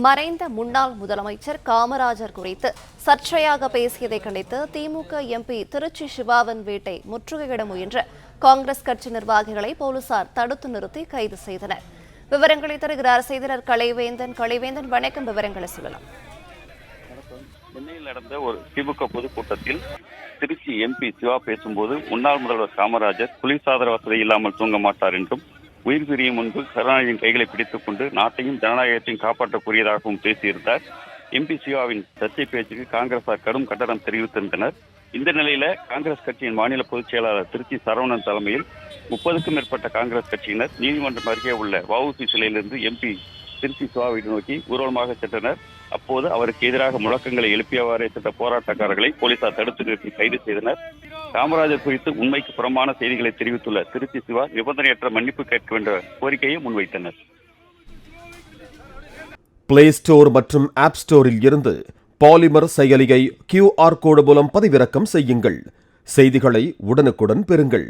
மறைந்த முன்னாள் முதலமைச்சர் காமராஜர் குறித்து சர்ச்சையாக பேசியதை கண்டித்து திமுக எம்பி திருச்சி சிவாவின் வீட்டை முற்றுகையிட முயன்ற காங்கிரஸ் கட்சி நிர்வாகிகளை போலீசார் தடுத்து நிறுத்தி கைது செய்தனர். விவரங்களை தருகிறார் செய்தியாளர் கலைவேந்தன். வணக்கம், விவரங்களை சொல்லலாம். சென்னையில் நடந்த ஒரு திமுக பொதுக்கூட்டத்தில் திருச்சி எம்பி சிவா பேசும்போது முன்னாள் முதல்வர் காமராஜர் குளிர்சாதன வசதி இல்லாமல் தூங்க மாட்டார் என்றும் உயிர் பிரியும் முன்பு கருணாநிதியின் கைகளை பிடித்துக் கொண்டு நாட்டையும் ஜனநாயகத்தையும் காப்பாற்றக்கூடியதாகவும் பேசியிருந்தார். எம்பி சிவாவின் சர்ச்சை பேச்சுக்கு காங்கிரசார் கடும் கண்டனம் தெரிவித்திருந்தனர். இந்த நிலையில காங்கிரஸ் கட்சியின் மாநில பொதுச் செயலாளர் திருச்சி சரவணன் தலைமையில் 30க்கும் மேற்பட்ட காங்கிரஸ் கட்சியினர் நீதிமன்றம் அருகே உள்ள வஉசி சிலையிலிருந்து எம்பி திருச்சி சிவா வீடு நோக்கி ஊர்வலமாக சென்றனர். அப்போது அவருக்கு எதிராக முழக்கங்களை எழுப்பியவாறே சென்ற போராட்டக்காரர்களை போலீசார் தடுத்து நிறுத்தி கைது செய்தனர். காமராஜர் குறித்து உண்மைக்கு புறம்பான செய்திகளை தெரிவித்துள்ள திருச்சி சிவா நிபந்தனையற்ற மன்னிப்பு கேட்க என்ற கோரிக்கையை முன்வைத்தனர். பிளே ஸ்டோர் மற்றும் ஆப் ஸ்டோரில் இருந்து பாலிமர் செயலியை QR கோடு மூலம் பதிவிறக்கம் செய்யுங்கள். செய்திகளை உடனுக்குடன் பெறுங்கள்.